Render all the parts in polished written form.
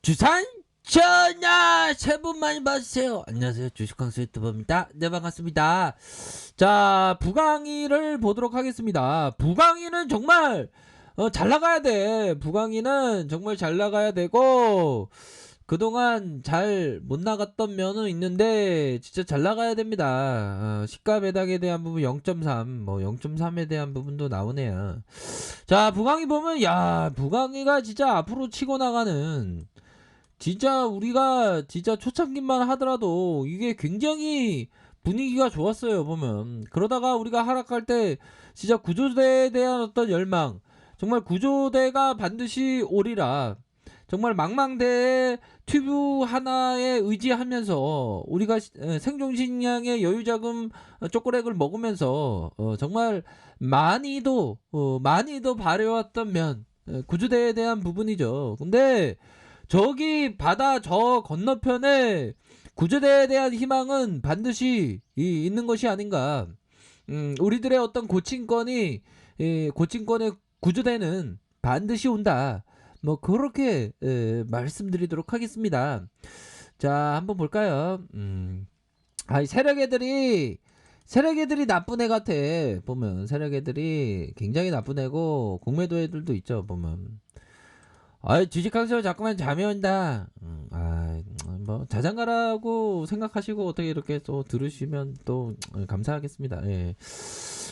주산 전야 새해 복 많이 받으세요. 안녕하세요, 주식광수 유튜버입니다. 네, 반갑습니다. 자, 부강이를 보도록 하겠습니다. 부강이는 정말 잘 나가야 돼. 부강이는 정말 잘 나가야 되고, 그동안 잘 못 나갔던 면은 있는데 진짜 잘 나가야 됩니다. 시가 배당에 대한 부분 0.3, 뭐 0.3에 대한 부분도 나오네요. 자, 부강이 보면, 야, 부강이가 진짜 앞으로 치고 나가는, 진짜 우리가 진짜 초창기만 하더라도 이게 굉장히 분위기가 좋았어요, 보면. 그러다가 우리가 하락할 때 진짜 구조대에 대한 어떤 열망, 정말 구조대가 반드시 오리라, 정말 망망대해 튜브 하나에 의지하면서 우리가 생존식량의 여유자금 초콜릿을 먹으면서 정말 많이도 바래왔던 면, 구조대에 대한 부분이죠. 근데 저기 바다 저 건너편에 구조대에 대한 희망은 반드시 있는 것이 아닌가. 우리들의 어떤 고침권이, 고침권의 구조대는 반드시 온다. 뭐 그렇게 말씀드리도록 하겠습니다. 자, 한번 볼까요? 이 세력애들이 나쁜 애 같아. 보면 세력애들이 굉장히 나쁜 애고, 공매도 애들도 있죠, 보면. 주식하면서 자꾸만 잠이 온다. 뭐 자장가라고 생각하시고 어떻게 이렇게 또 들으시면 또 감사하겠습니다. 예.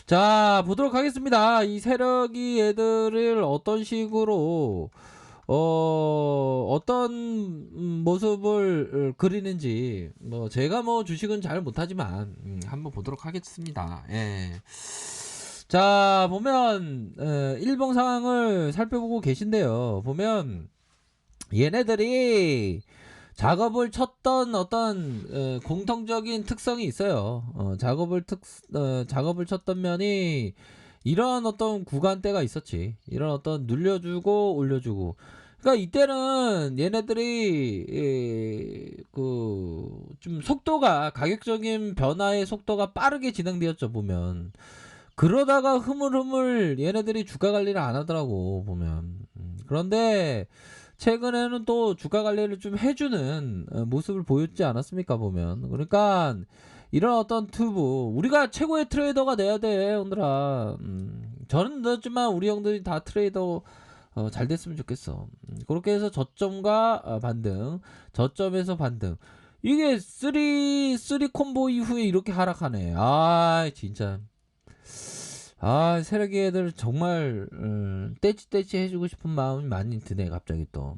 자, 보도록 하겠습니다. 이 세력이 애들을 어떤 식으로 어떤 모습을 그리는지, 뭐 제가 뭐 주식은 잘 못하지만 한번 보도록 하겠습니다. 예. 자, 보면 일봉 상황을 살펴보고 계신데요. 보면 얘네들이 작업을 쳤던 어떤 공통적인 특성이 있어요. 작업을 쳤던 면이 이런 어떤 구간대가 있었지. 이런 어떤 눌려주고 올려주고. 그러니까 이때는 얘네들이 좀 속도가, 가격적인 변화의 속도가 빠르게 진행되었죠, 보면. 그러다가 흐물흐물 얘네들이 주가 관리를 안 하더라고, 보면. 그런데 최근에는 또 주가 관리를 좀 해주는 모습을 보였지 않았습니까, 보면. 그러니까 이런 어떤 튜브, 우리가 최고의 트레이더가 돼야 돼, 형들아. 저는 늦었지만 우리 형들이 다 트레이더 잘 됐으면 좋겠어. 그렇게 해서 저점과 반등, 저점에서 반등. 이게 3 콤보 이후에 이렇게 하락하네. 진짜. 세력이 애들 정말 떼찌떼찌 해주고 싶은 마음이 많이 드네, 갑자기 또.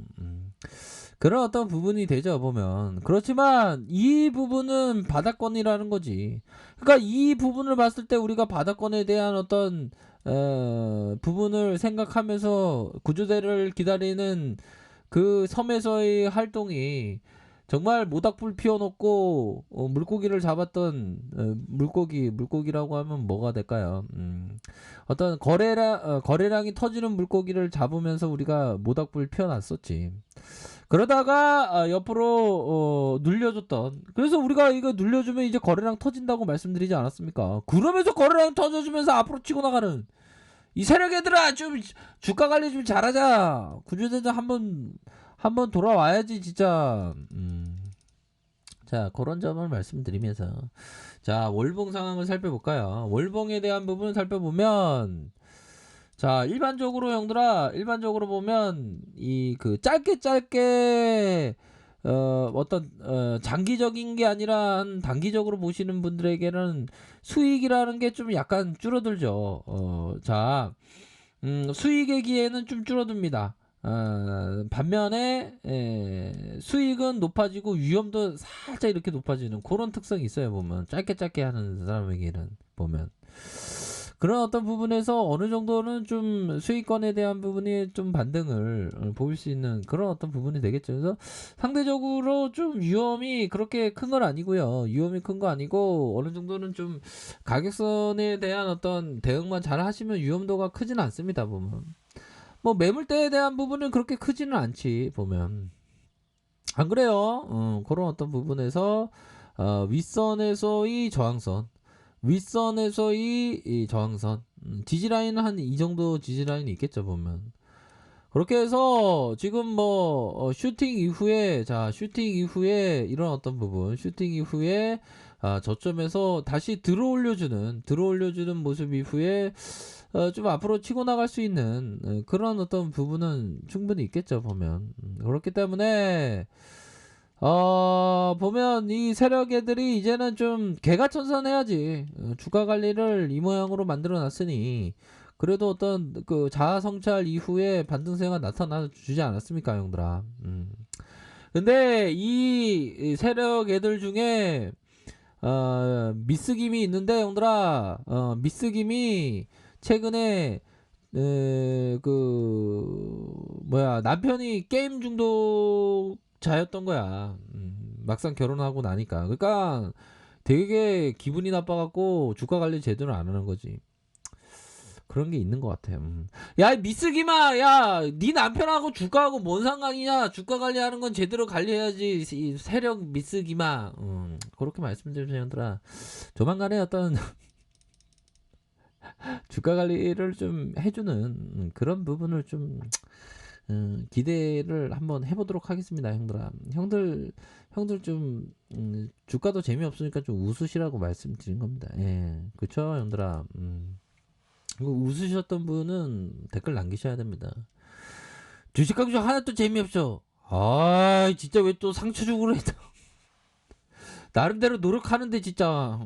그런 어떤 부분이 되죠, 보면. 그렇지만 이 부분은 바닥권이라는 거지. 그러니까 이 부분을 봤을 때 우리가 바닥권에 대한 어떤 부분을 생각하면서 구조대를 기다리는 그 섬에서의 활동이, 정말 모닥불 피워놓고 물고기를 잡았던 물고기라고 하면 뭐가 될까요? 어떤 거래량이 터지는 물고기를 잡으면서 우리가 모닥불 피워놨었지. 그러다가 옆으로 눌려줬던, 그래서 우리가 이거 눌려주면 이제 거래량 터진다고 말씀드리지 않았습니까? 그러면서 거래량 터져주면서 앞으로 치고 나가는 이 세력 애들아, 좀 주가 관리 좀 잘하자. 구조대장 한번 돌아와야지, 진짜. 자, 그런 점을 말씀드리면서, 자, 월봉 상황을 살펴볼까요? 월봉에 대한 부분 살펴보면, 자, 일반적으로 형들아, 일반적으로 보면 짧게 어떤 장기적인 게 아니라 한 단기적으로 보시는 분들에게는 수익이라는 게 좀 약간 줄어들죠. 자, 수익의 기회는 좀 줄어듭니다. 반면에 수익은 높아지고 위험도 살짝 이렇게 높아지는 그런 특성이 있어요, 보면. 짧게 하는 사람에게는 보면. 그런 어떤 부분에서 어느 정도는 좀 수익권에 대한 부분이 좀 반등을 보일 수 있는 그런 어떤 부분이 되겠죠. 그래서 상대적으로 좀 위험이 그렇게 큰 건 아니고요. 위험이 큰 거 아니고, 어느 정도는 좀 가격선에 대한 어떤 대응만 잘 하시면 위험도가 크지는 않습니다, 보면. 뭐 매물대에 대한 부분은 그렇게 크지는 않지, 보면. 안 그래요? 그런 어떤 부분에서 윗선에서의 저항선, 윗선에서의 이 저항선, 지지라인은 한 이 정도 지지라인이 있겠죠, 보면. 그렇게 해서 지금 뭐 슈팅 이후에 슈팅 이후에 이런 어떤 부분 슈팅 이후에 저점에서 다시 들어올려주는 모습 이후에 좀 앞으로 치고 나갈 수 있는 그런 어떤 부분은 충분히 있겠죠 보면. 그렇기 때문에 보면 이 세력 애들이 이제는 좀 개가천선해야지. 주가 관리를 이 모양으로 만들어 놨으니 그래도 어떤 그 자아 성찰 이후에 반등세가 나타나 주지 않았습니까, 형들아. 근데 이 세력 애들 중에 미스김이 있는데, 형들아, 미스김이 최근에 남편이 게임 중독자였던 거야. 막상 결혼하고 나니까. 그러니까 되게 기분이 나빠갖고 주가 관리 제대로 안 하는 거지. 그런 게 있는 것 같아요. 야, 미스기마, 야, 네 남편하고 주가하고 뭔 상관이냐? 주가 관리하는 건 제대로 관리해야지. 이 세력 미스기마. 그렇게 말씀드리면 형들아, 조만간에 어떤 주가 관리를 좀 해주는 그런 부분을 좀 기대를 한번 해보도록 하겠습니다, 형들아. 형들 좀 주가도 재미없으니까 좀 웃으시라고 말씀드린 겁니다. 예, 그쵸, 형들아. 웃으셨던 분은 댓글 남기셔야 됩니다. 주식 강조 하나도 재미없어. 아, 진짜 왜 또 상처 주고 그래. 나름대로 노력하는데 진짜.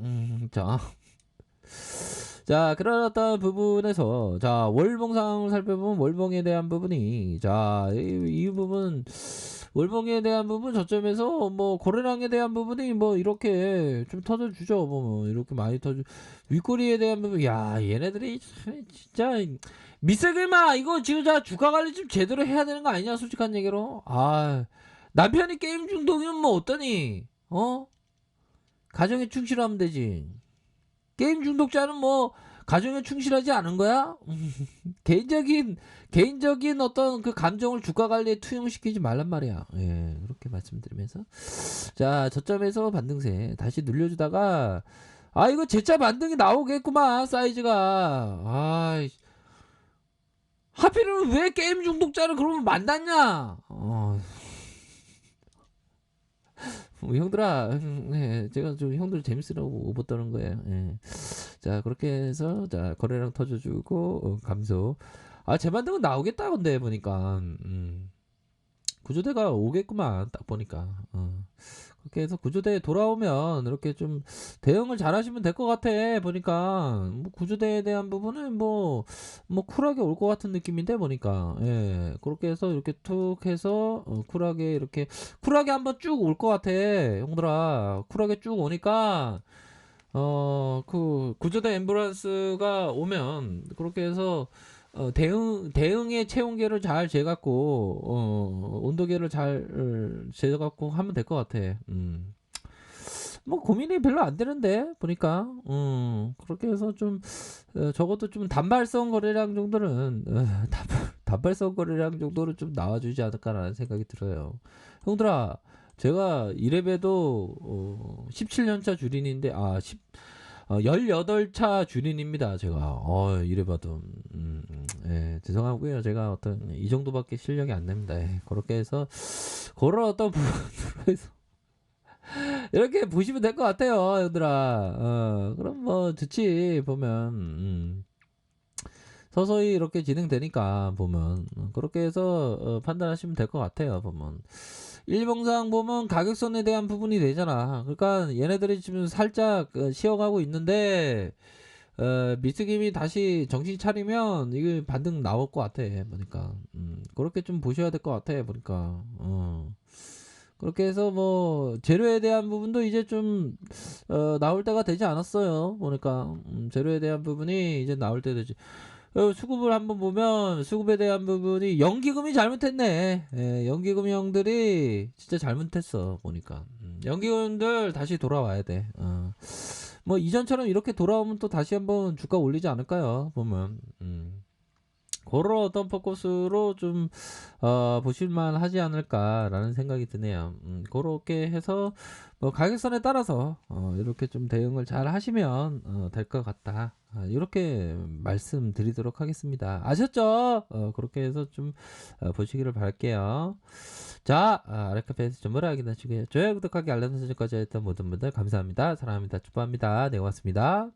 자, 그런 어떤 부분에서 월봉상을 살펴보면 월봉에 대한 부분이 이 부분 월봉에 대한 부분 저점에서 뭐 거래량에 대한 부분이 뭐 이렇게 좀 터져주죠. 뭐 이렇게 많이 윗꼬리에 대한 부분, 야, 얘네들이 진짜 미세글마 이거 지금 주가 관리 좀 제대로 해야 되는 거 아니냐, 솔직한 얘기로. 남편이 게임 중독이면 뭐 어떠니? 가정에 충실하면 되지. 게임 중독자는 뭐 가정에 충실하지 않은 거야? 개인적인 어떤 그 감정을 주가 관리에 투영시키지 말란 말이야. 예, 그렇게 말씀드리면서 저점에서 반등세 다시 눌려주다가 이거 재차 반등이 나오겠구만, 사이즈가. 하필은 왜 게임 중독자를 그러면 만났냐? 형들아, 네, 제가 좀 형들 재밌으라고 오버 떠는 거예요. 예. 그렇게 해서 거래량 터져주고 감소. 재반등은 나오겠다 근데 보니까 구조대가 오겠구만 딱 보니까. 그렇게 해서 구조대에 돌아오면 이렇게 좀 대응을 잘 하시면 될 것 같아 보니까. 뭐 구조대에 대한 부분은 뭐 쿨하게 올 것 같은 느낌인데 보니까. 예, 그렇게 해서 이렇게 툭 해서 쿨하게 이렇게 쿨하게 한번 쭉 올 것 같아, 형들아. 쿨하게 쭉 오니까 그 구조대 앰뷸런스가 오면 그렇게 해서 대응의 체온계를 잘 재갖고 온도계를 잘 재갖고 하면 될 것 같아. 뭐 고민이 별로 안 되는데 보니까. 그렇게 해서 좀 적어도 좀 단발성 거래량 정도는 단발성 거래량 정도는 좀 나와주지 않을까라는 생각이 들어요. 형들아, 제가 이래봬도 17년차 주린인데 18차 주린입니다. 제가 이래봐도 예, 죄송하고요. 제가 어떤 이 정도밖에 실력이 안 됩니다. 예, 그렇게 해서 그런 어떤 부분으로 해서 이렇게 보시면 될 것 같아요, 얘들아. 그럼 뭐 좋지 보면. 서서히 이렇게 진행되니까 보면 그렇게 해서 판단하시면 될 것 같아요. 보면 일봉상 보면 가격선에 대한 부분이 되잖아. 그러니까 얘네들이 지금 살짝 쉬어가고 있는데 미스김이 다시 정신 차리면 이게 반등 나올 것 같아 보니까. 그렇게 좀 보셔야 될 것 같아 보니까. 그렇게 해서 뭐 재료에 대한 부분도 이제 좀 나올 때가 되지 않았어요 보니까. 재료에 대한 부분이 이제 나올 때 되지. 수급을 한번 보면 수급에 대한 부분이 연기금이 잘못했네. 예, 연기금 형들이 진짜 잘못했어 보니까. 연기금들 다시 돌아와야 돼. 뭐 이전처럼 이렇게 돌아오면 또 다시 한번 주가 올리지 않을까요 보면. 고런 어떤 포커스로 좀 보실만 하지 않을까라는 생각이 드네요. 고렇게 해서 뭐 가격선에 따라서 이렇게 좀 대응을 잘 하시면 될 것 같다. 요렇게 말씀드리도록 하겠습니다. 아셨죠? 그렇게 해서 좀 보시기를 바랄게요. 자, 아래카페에서 정보를 확인하시고요. 좋아요, 구독하기, 알람 설정까지 했던 모든 분들 감사합니다. 사랑합니다. 축복합니다. 네, 고맙습니다.